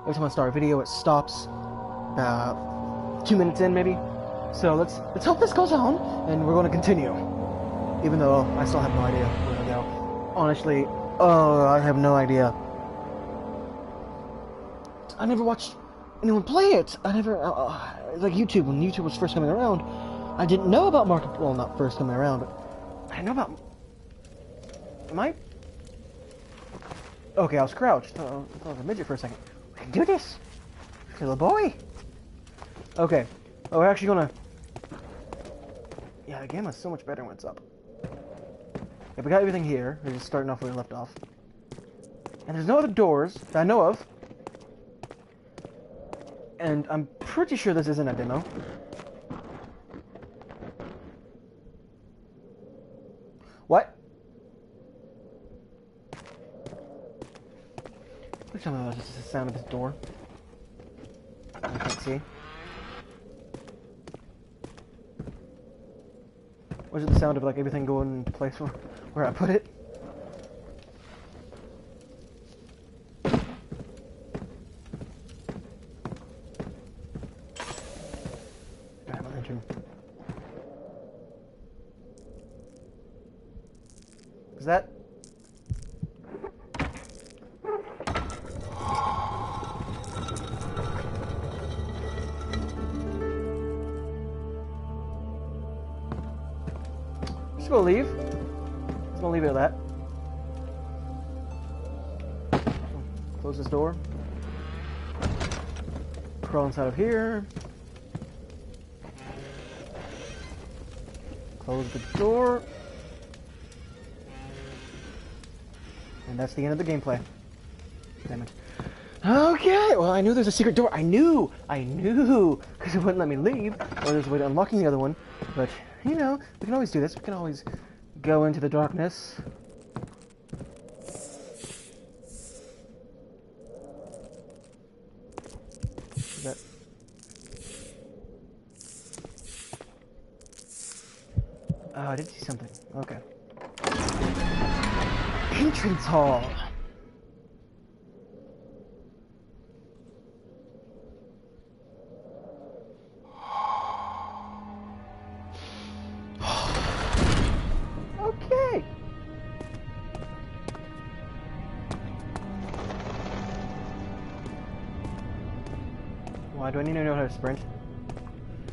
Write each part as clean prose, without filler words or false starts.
Every time I start a video, it stops. 2 minutes in, maybe. So let's hope this goes on, and we're going to continue. Even though I still have no idea where to go. Honestly, I have no idea. I never watched anyone play it. I never, like YouTube, when YouTube was first coming around, I didn't know about market. Well, not first coming around, but I know about. Am I? Okay, I was crouched. I thought I was a midget for a second. We can do this. Little boy. Okay. Oh, we're actually gonna. Yeah, the game was so much better when it's up. Yeah, we got everything here. We're just starting off where we left off. And there's no other doors that I know of. And I'm pretty sure this isn't a demo. What? Please tell me that was just the sound of his door. I can't see. Was it the sound of like everything going into place where I put it? I have a lantern. Is that? Just gonna leave. Just gonna leave it at that. Close this door. Crawl inside of here. Close the door. And that's the end of the gameplay. Damn it. Okay, well I knew there's a secret door. I knew! Because it wouldn't let me leave. Or there's a way to unlocking the other one. But, you know, we can always do this. We can always go into the darkness. Is that... Oh, I did see something. Okay. Entrance hall. Okay. Why do I need to know how to sprint?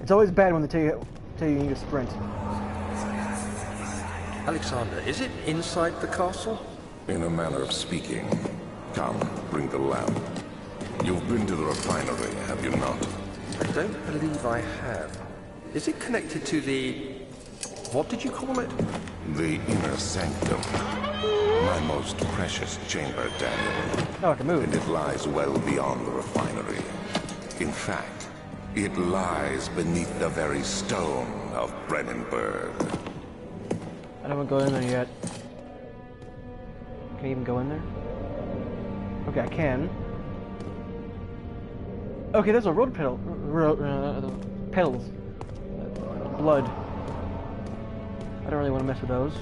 It's always bad when they tell you need to sprint. Alexander, is it inside the castle? In a manner of speaking. Come, bring the lamp. You've been to the refinery, have you not? I don't believe I have. Is it connected to the... what did you call it? The inner sanctum. My most precious chamber, Daniel. Oh, I can move. And it lies well beyond the refinery. In fact, it lies beneath the very stone of Brennenburg. I don't want to go in there yet. Can I even go in there? Okay, I can. Okay, there's a road pedal. Pedals. Blood. I don't really want to mess with those.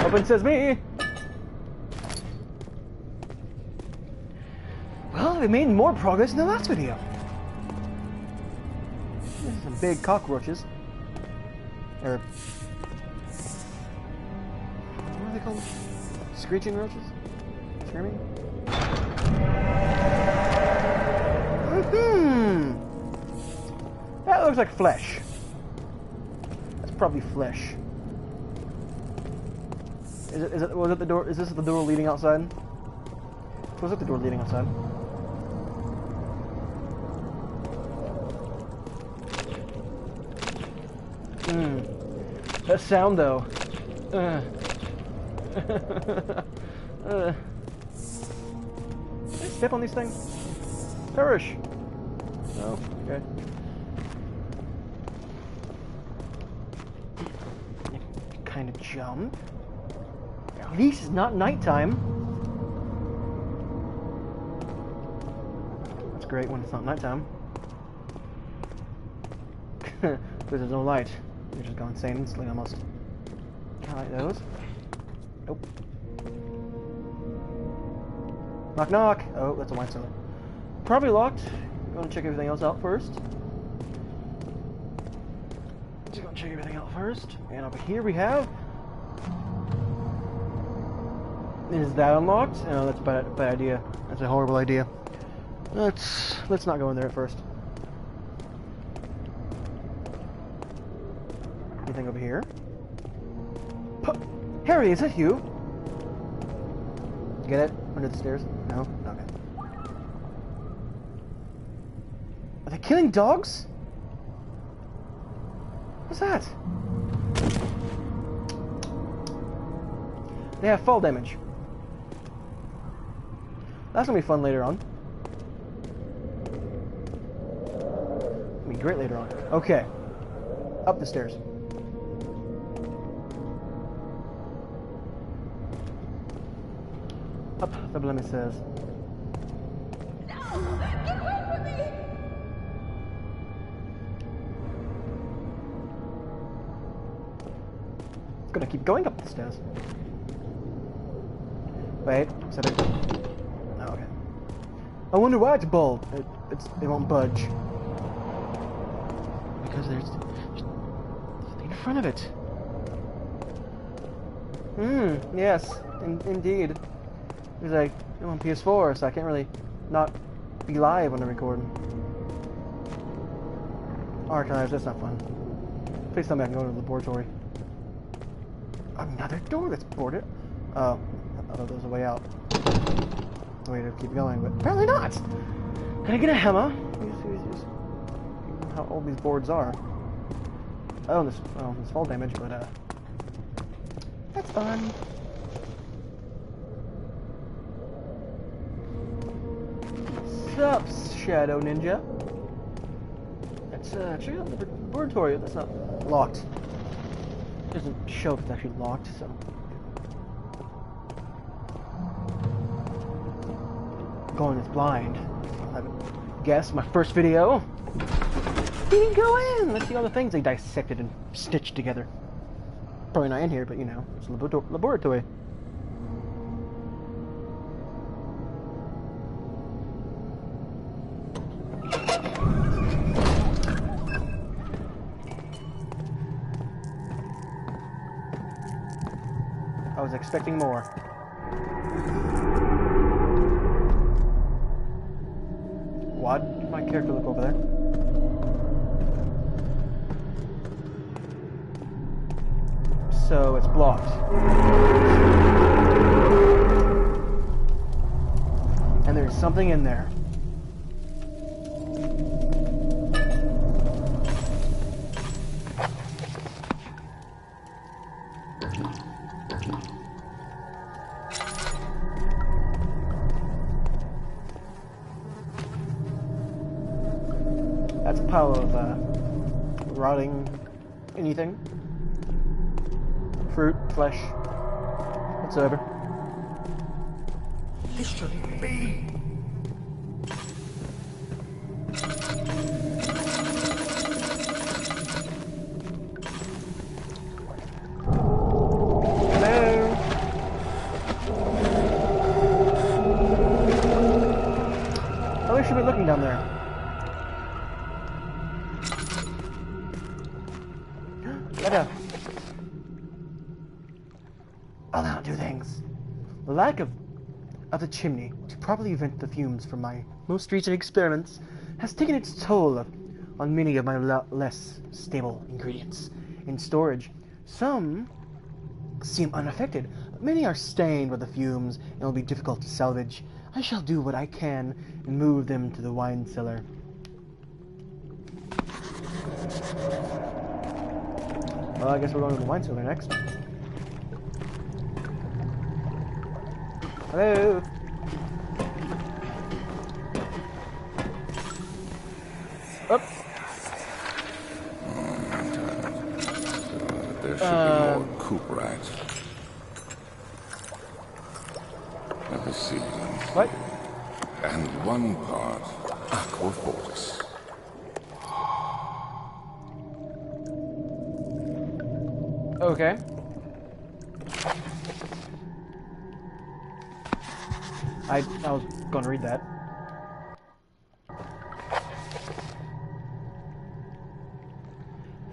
Open sesame! Well, we made more progress in the last video. There's some big cockroaches. Or... what are they called? Screeching roaches? Screaming? That looks like flesh. That's probably flesh. Was it the door? Is this the door leading outside? Was it the door leading outside? That sound though. Can I step on these things? Perish! No? Okay. Kind of jump. At least it's not nighttime. That's great when it's not nighttime. Because there's no light. You just go insane instantly almost. Can't light those. Nope. Knock knock! Oh, that's a wine cellar. Probably locked. I'm gonna check everything else out first. Just gonna check everything out first. And over here we have. Is that unlocked? No, that's a bad idea. That's a horrible idea. Let's not go in there at first. Anything over here? Harry, is that you? Get it? Under the stairs? No? Okay. Are they killing dogs? What's that? They have fall damage. That's gonna be fun later on. It'll be great later on. Okay. Up the stairs. Up the blemishes. No! Get away from me! It's gonna keep going up the stairs. Wait, is that it? Oh, okay. I wonder why it's bald. It won't budge. Because there's in front of it. Yes, indeed. It's like, I'm on PS4, so I can't really not be live when I'm recording. Archives, that's not fun. Please tell me I can go to the laboratory. Another door that's boarded? Oh, I thought there was a way out. A way to keep going, but apparently not! Can I get a hammer? How old these boards are. Oh, this fall damage, but that's fun. Sup, Shadow Ninja? Let's check out the laboratory. That's not locked. It doesn't show if it's actually locked, so. Going is blind. I guess my first video. Didn't go in. Let's see all the things they dissected and stitched together. Probably not in here, but you know, it's a laboratory. I was expecting more. Why did my character look over there? So it's blocked. And there's something in there. That's a pile of rotting anything. Fruit, flesh, whatsoever. This shouldn't be. Hello. Oh, we should be looking down there. Let I'll now do things. The lack of the chimney to properly vent the fumes from my most recent experiments has taken its toll on many of my less stable ingredients in storage. Some seem unaffected, but many are stained with the fumes and will be difficult to salvage. I shall do what I can and move them to the wine cellar. Well, I guess we're going to the wine cellar next. Hello? Up. There should be more coop rats. Let me see. What? And one part aquafortis. Okay. I was going to read that.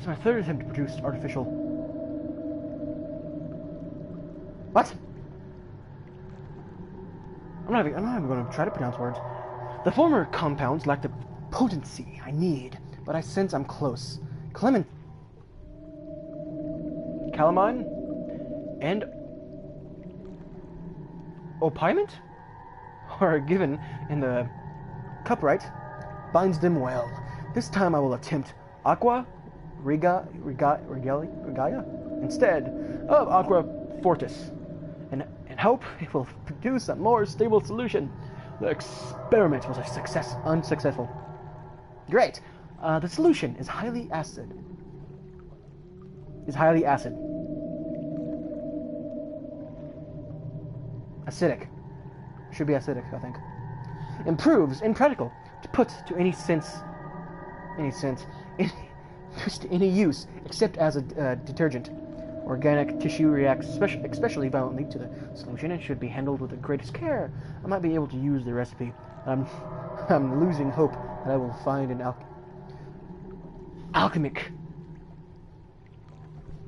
It's my third attempt to produce artificial... What? I'm not even going to try to pronounce words. The former compounds lack the potency I need, but I sense I'm close. Calamine and opiment are given in the cupright binds them well. This time I will attempt aqua regalia instead of aqua fortis, and hope it will produce a more stable solution. The experiment was unsuccessful. Great. The solution is highly acid. Acidic. Should be acidic, I think. Improves, impractical to put to any use except as a detergent. Organic tissue reacts especially violently to the solution and should be handled with the greatest care. I might be able to use the recipe. I'm losing hope that I will find an alchemic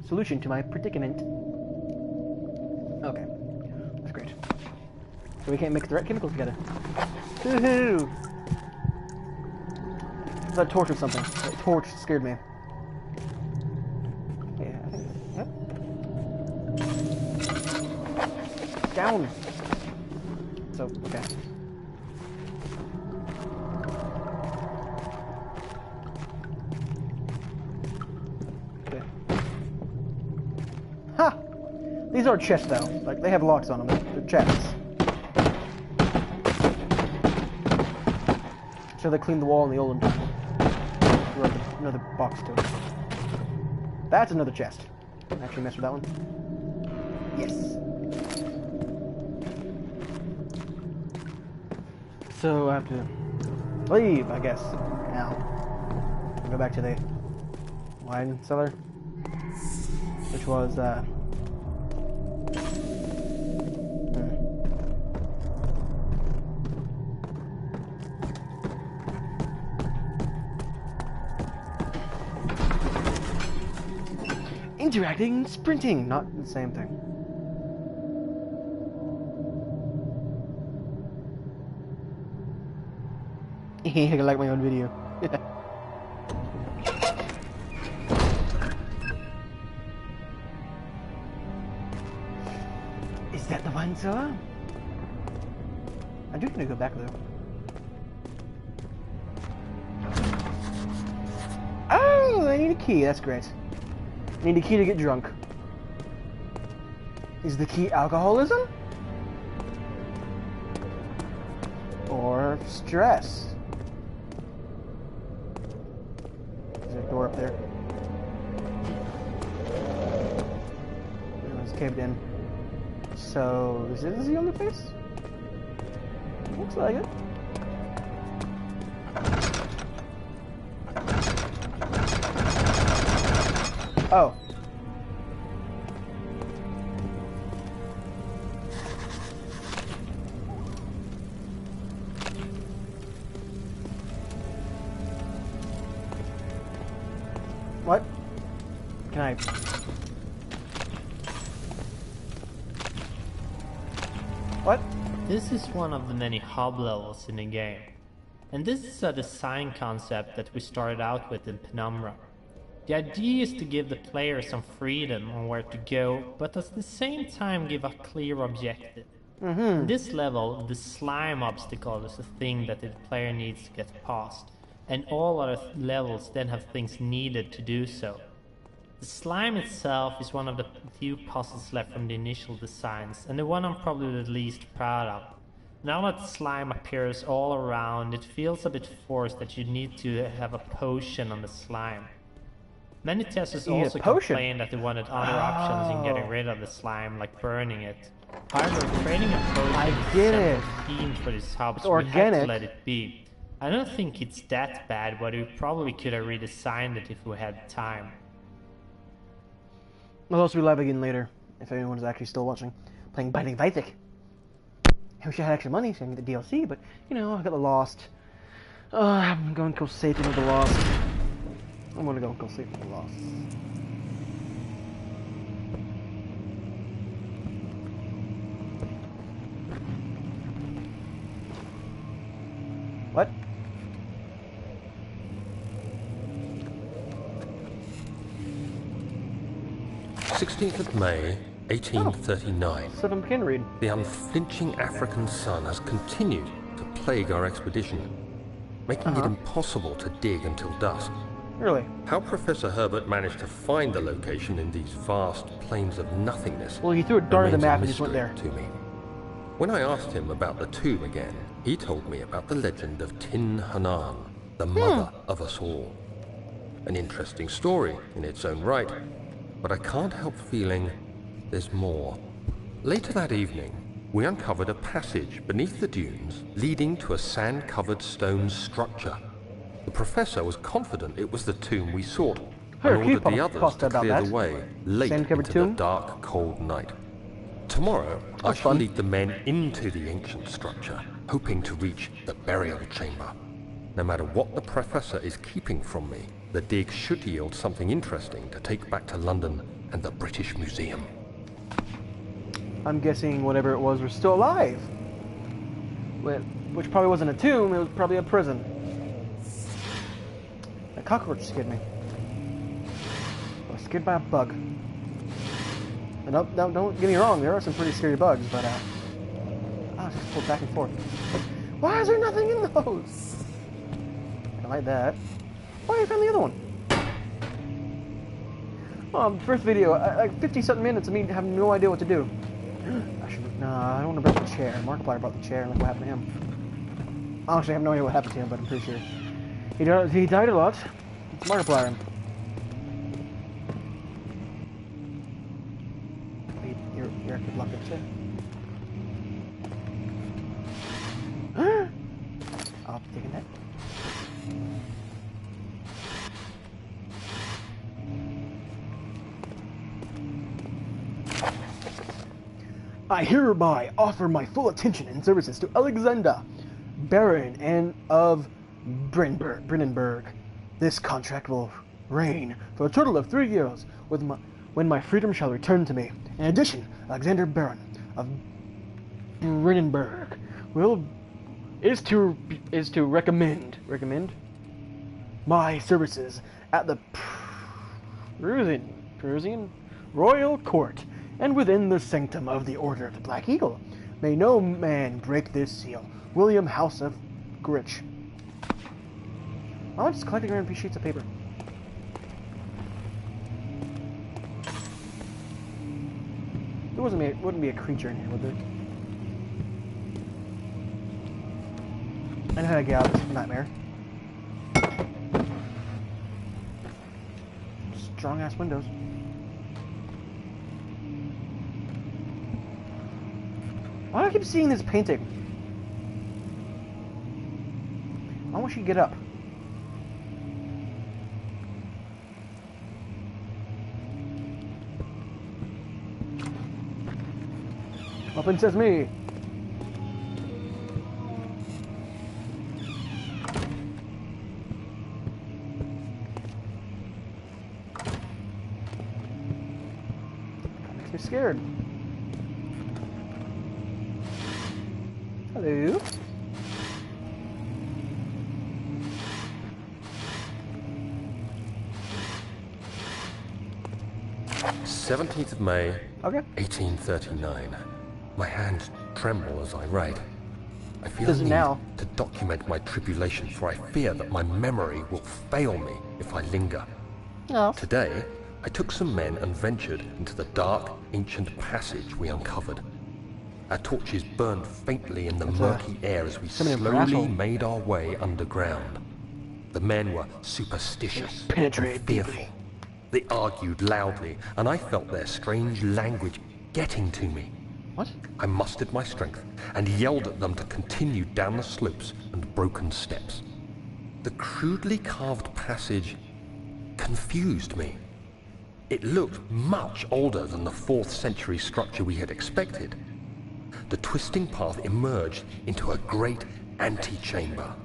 solution to my predicament. Okay, that's great. So we can't mix the right chemicals together. Woohoo! That torch or something. That torch scared me. Yeah, I think. Yep. Down. So okay. Ha! These are chests, though. Like, they have locks on them. They're chests. So they cleaned the wall in the olden time. Another box to it. That's another chest. Actually messed with that one. Yes. So I have to leave, I guess. Now. I'll go back to the wine cellar. Which was, interacting, sprinting, not the same thing. I like my own video. Is that the wine cellar? I do need to go back there. Oh, I need a key. That's great. I need a key to get drunk. Is the key alcoholism? Or stress? There's a door up there. It's caved in. So, this is the only place? Looks like it. Oh. What? Can I... What? This is one of the many hub levels in the game. And this is a design concept that we started out with in Penumbra. The idea is to give the player some freedom on where to go, but at the same time give a clear objective. In this level, the slime obstacle is the thing that the player needs to get past, and all other levels then have things needed to do so. The slime itself is one of the few puzzles left from the initial designs, and the one I'm probably the least proud of. Now that slime appears all around, it feels a bit forced that you need to have a potion on the slime. Many testers also complained that they wanted other options in getting rid of the slime, like burning it. However, creating a potion is themed for this hub, so we had to let it be. I don't think it's that bad, but we probably could have redesigned it if we had time. We'll also be live again later, if anyone's actually still watching, playing Bine Whisenhunt. I wish I had extra money so I can get the DLC, but, you know, I got the Lost. I'm going to go safe into the Lost. I'm gonna go sleep for the loss. What? 16th of May, 1839. So I can read. The unflinching African sun has continued to plague our expedition, making it impossible to dig until dusk. Really? How Professor Herbert managed to find the location in these vast plains of nothingness Well, he threw a dart at the remains a map and just went mystery there. to me. When I asked him about the tomb again, he told me about the legend of Tin Hanan, the mother of us all. An interesting story in its own right, but I can't help feeling there's more. Later that evening, we uncovered a passage beneath the dunes leading to a sand-covered stone structure. The professor was confident it was the tomb we sought, Hey, and keep ordered the up, others to about clear that. the way late Sand-covered into tomb? the dark, cold night. Tomorrow, I That's shall fun. lead the men into the ancient structure, hoping to reach the burial chamber. No matter what the professor is keeping from me, the dig should yield something interesting to take back to London and the British Museum. I'm guessing whatever it was still alive. Which probably wasn't a tomb, it was probably a prison. A cockroach scared me. I was scared by a bug. And don't get me wrong, there are some pretty scary bugs, but I just pulled back and forth. Why is there nothing in those? I like that. Why I found the other one? First video, like 50-something minutes of me having no idea what to do. I don't want to break the chair. Markiplier brought the chair and look what happened to him. Honestly, I have no idea what happened to him, but I'm pretty sure. He died a lot. It's Markiplier. You're good luck at chair. I'll be taking that. I hereby offer my full attention and services to Alexander, Baron and of Brennenburg. This contract will reign for a total of 3 years, when my freedom shall return to me. In addition, Alexander Baron of Brennenburg is to recommend my services at the Prussian Royal Court and within the sanctum of the Order of the Black Eagle. May no man break this seal. William House of Grich. I'm just collecting random sheets of paper. There wouldn't be a creature in here, would there? I know how to get out of this nightmare. Strong ass windows. Why do I keep seeing this painting? I want you to get up. Open sesame. That makes me scared. Hello. "17th of May, Okay. 1839. My hands tremble as I write. I feel Does a it need now? to document my tribulation, for I fear that my memory will fail me if I linger. No. Today, I took some men and ventured into the dark, ancient passage we uncovered. Our torches burned faintly in the murky air as we Somebody slowly asshole. made our way underground. The men were superstitious Penetrate and fearful. deeply. They argued loudly, and I felt their strange language getting to me. What? I mustered my strength and yelled at them to continue down the slopes and broken steps. The crudely carved passage confused me. It looked much older than the 4th century structure we had expected. The twisting path emerged into a great antechamber.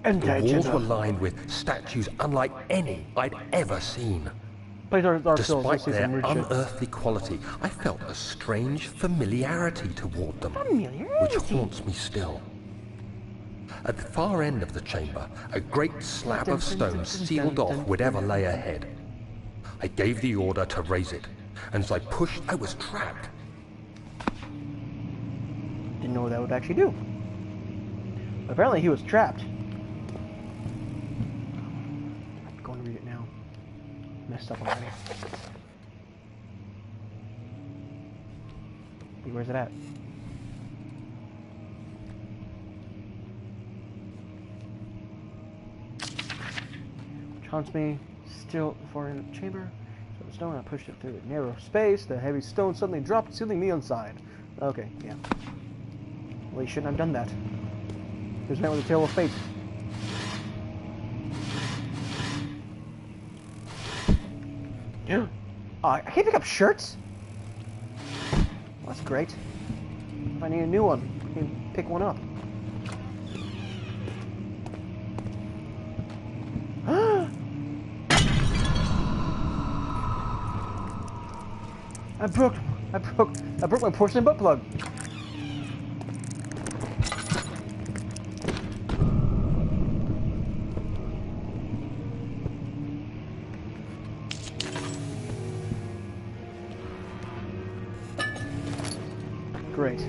The walls were lined with statues unlike any I'd ever seen. Play Dark Souls, Despite let's see their some weird shit. unearthly quality, I felt a strange familiarity toward them, which haunts me still. At the far end of the chamber, a great slab of stone sealed off whatever lay ahead. I gave the order to raise it, and as I pushed, I was trapped. Didn't know what that would actually do. Apparently he was trapped. I'm going to read it now. Messed up already. Hey, where's it at? Which haunts me still far in the chamber. So the stone, I pushed it through a narrow space. The heavy stone suddenly dropped, sealing me inside. Okay, yeah. Well, you shouldn't have done that. Here's man with a tail of fate. Yeah. I can't pick up shirts? Well, that's great. If I need a new one, I can pick one up. I broke my porcelain butt plug. Great.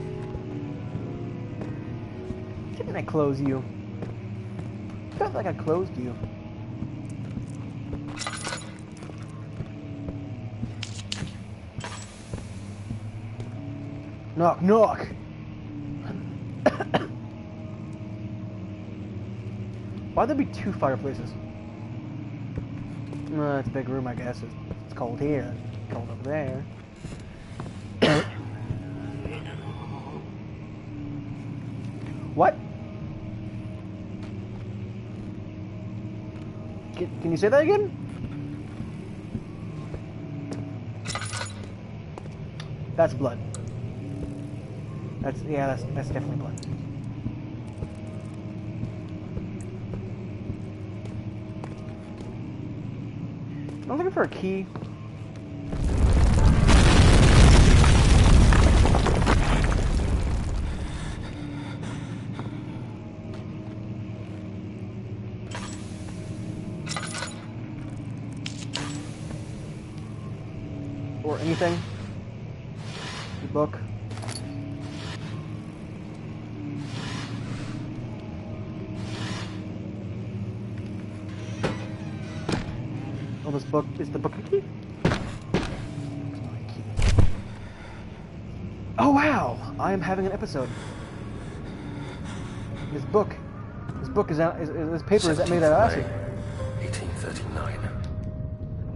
Didn't I close you? Felt like I closed you. Knock, knock! Why'd there be two fireplaces? It's a big room, I guess. It's cold here, it's cold over there. What? Can you say that again? That's blood. That's definitely blood. I'm looking for a key. Or anything. The book. Oh, this book is the book a key? Oh wow! I am having an episode. This book is out. This paper is made out of acid. 1839.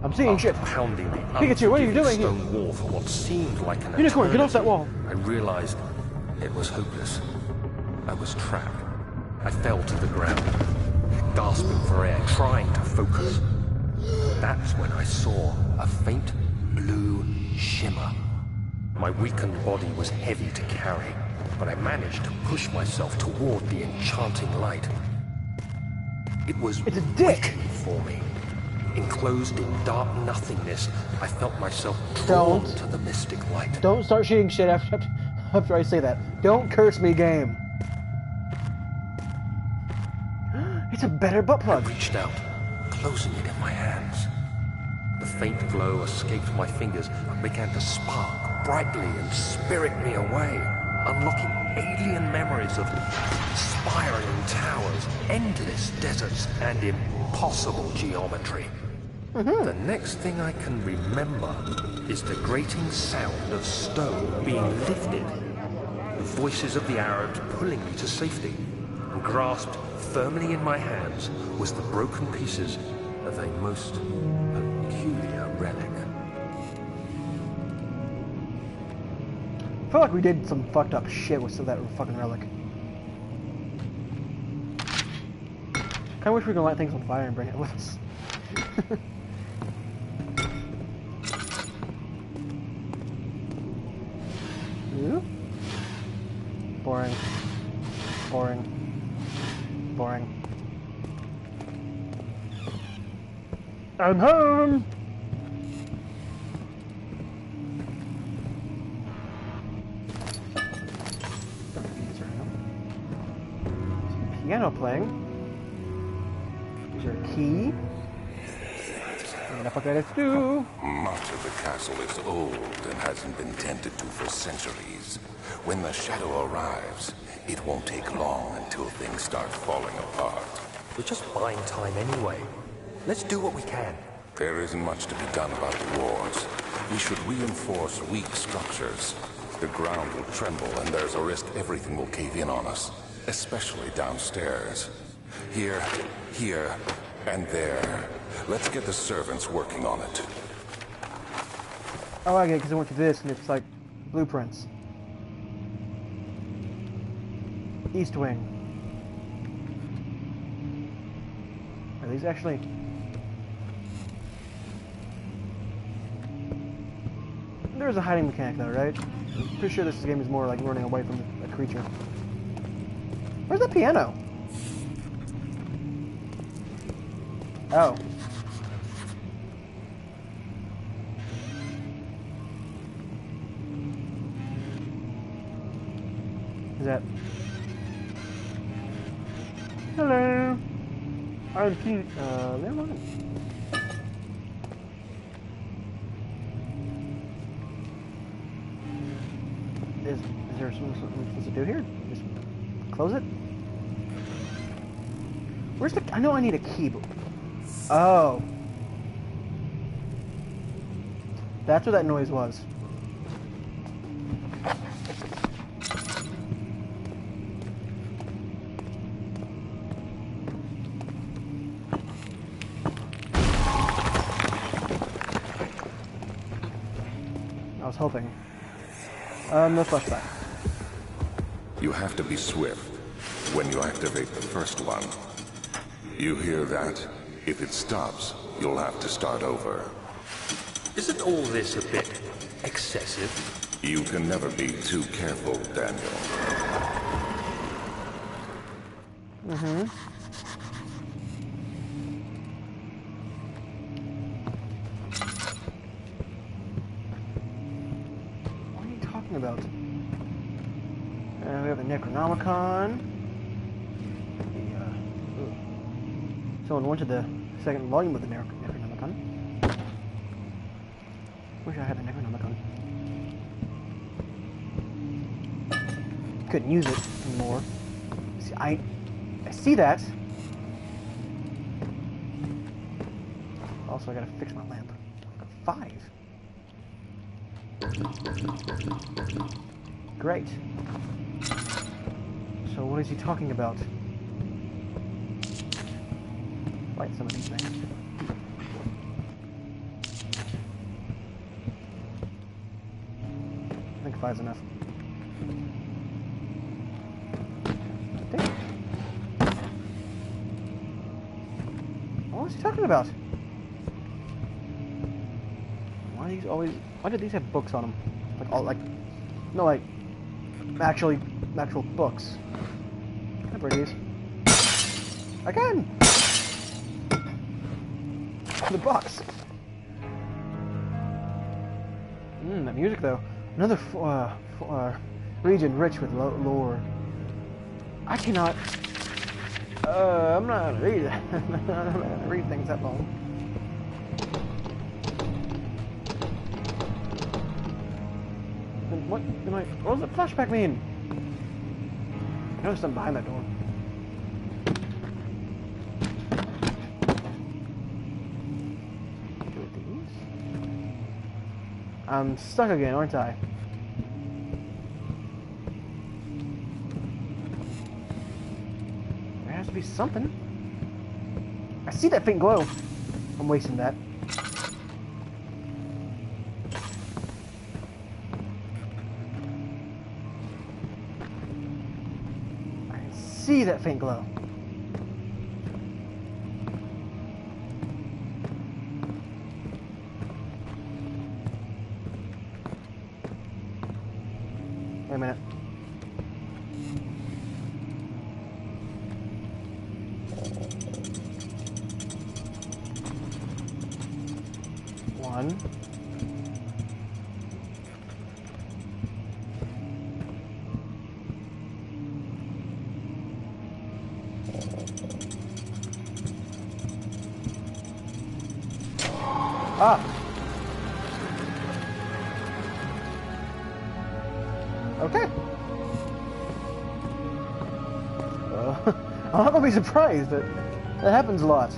I'm seeing shit. Pounding the Pikachu, what are you doing here? stone wall for what seemed like an Unicorn, get off that wall! I realized it was hopeless. I was trapped. I fell to the ground, gasping for air, trying to focus. That's when I saw a faint blue shimmer. My weakened body was heavy to carry, but I managed to push myself toward the enchanting light. It was It's a dick! waiting for me. Enclosed in dark nothingness, I felt myself drawn to the mystic light. Don't start shooting shit after I say that. Don't curse me, game. It's a better butt I plug. reached out, closing it in my hands. The faint glow escaped my fingers and began to spark brightly and spirit me away, unlocking alien memories of spiraling towers, endless deserts, and impossible geometry. The next thing I can remember is the grating sound of stone being lifted, the voices of the Arabs pulling me to safety, and grasped firmly in my hands was the broken pieces of a most peculiar relic. I feel like we did some fucked up shit with that fucking relic. Kinda wish we could light things on fire and bring it with us. Ooh. Boring. Boring. Boring. I'm home! Piano playing. Is there a key? Much of the castle is old and hasn't been tended to for centuries. When the shadow arrives, it won't take long until things start falling apart. We're just buying time anyway. Let's do what we can. There isn't much to be done about the wars. We should reinforce weak structures. The ground will tremble and there's a risk everything will cave in on us, especially downstairs. Here, and there. Let's get the servants working on it. Oh, I get it, because I went to this, and it's like blueprints. East Wing. Are these actually... There's a hiding mechanic though, right? I'm pretty sure this game is more like running away from a creature. Where's the piano? Oh. Is that... Hello. I'm cute. Never mind. Is there something I'm supposed to do here? Just close it? Where's the... I know I need a key, but... Oh. That's what that noise was. I was hoping. No flashback. You have to be swift when you activate the first one. You hear that? If it stops, you'll have to start over. Isn't all this a bit excessive? You can never be too careful, Daniel. Mm-hmm. What are you talking about? We have the Necronomicon. Someone wanted the second volume of the Necronomicon. Wish I had the Necronomicon. Couldn't use it anymore. See, I see that. Also, I gotta fix my lamp. I've got 5. Great. So what is he talking about? Light some of these things. I think 5's enough. What is he talking about? Why are these always... Why did these have books on them? Like, all, like... No, like... Actual books. Hi, birdies. Again! The box. That music though. Another region rich with lore. I cannot. I'm not gonna read it. I'm not gonna read things that long. Then what does the flashback mean? I noticed something behind that door. I'm stuck again, aren't I? There has to be something. I see that faint glow. I'm wasting that. I see that faint glow. Wait a minute. One. Ah! Okay. I'm not gonna be surprised, but that happens a lot.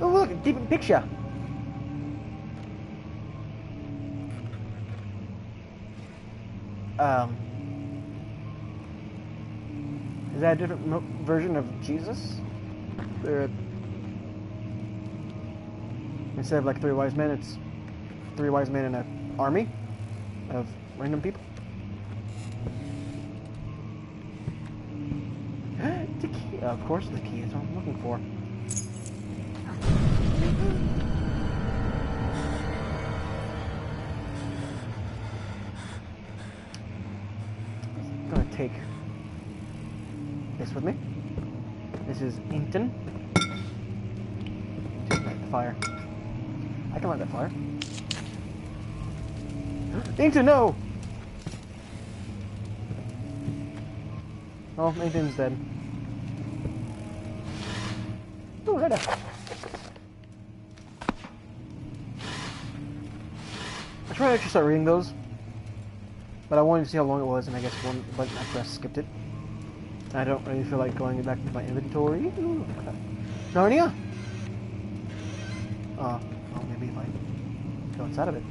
Oh, look, a different picture. Is that a different version of Jesus? Instead of like 3 wise men, it's 3 wise men in an army of random people. The key, of course, the key is what I'm looking for. I'm gonna take this with me. This is Inkton. Light the fire. I can light that fire. Inkton, no! Oh, Inkton's dead. Oh, right up. I tried to actually start reading those, but I wanted to see how long it was, and I guess one button I pressed skipped it. I don't really feel like going back to my inventory. Ooh, Narnia? Oh, maybe if I go inside of it.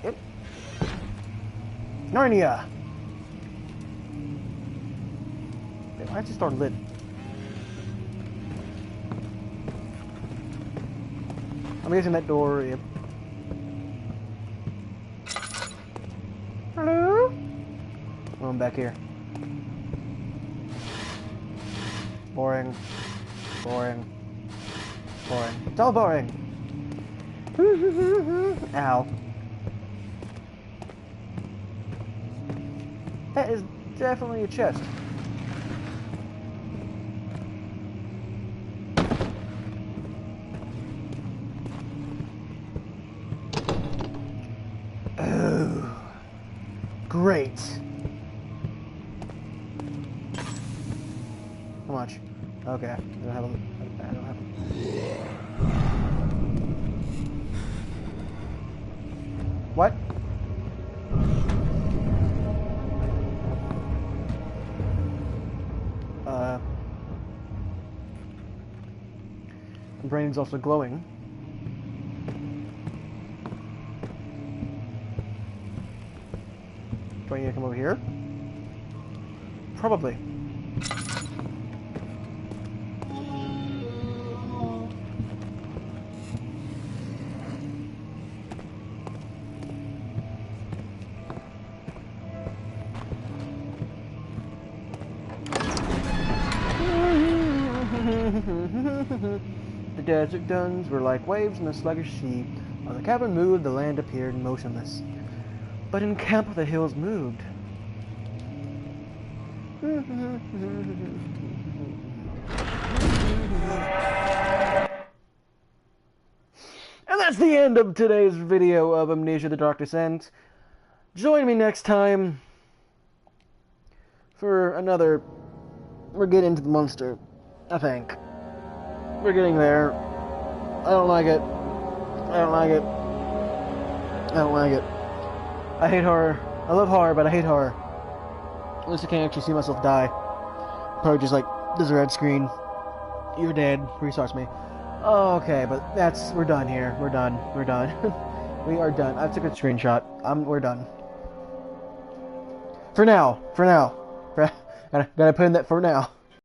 Yep. Narnia! Why is it starting lit? I'm guessing that door, yep. Hello? Well, I'm back here. Boring. Boring. Boring. It's all boring. Ow. That is definitely a chest. Oh. Great. How much? Okay. I don't have a... I don't have a... What? My brain's also glowing. Do I need to come over here? Probably. The desert duns were like waves in the sluggish sea. While the cabin moved, the land appeared motionless. But in camp the hills moved. And that's the end of today's video of Amnesia: The Dark Descent. Join me next time for another... We're getting into the monster, I think. We're getting there. I don't like it. I don't like it. I don't like it. I hate horror. I love horror, but I hate horror. At least I can't actually see myself die. Probably just like, there's a red screen. You're dead. Restarts me. Okay, but that's... We're done here. We're done. We're done. We are done. I took a screenshot. We're done. For now. For now. Gotta put in that for now.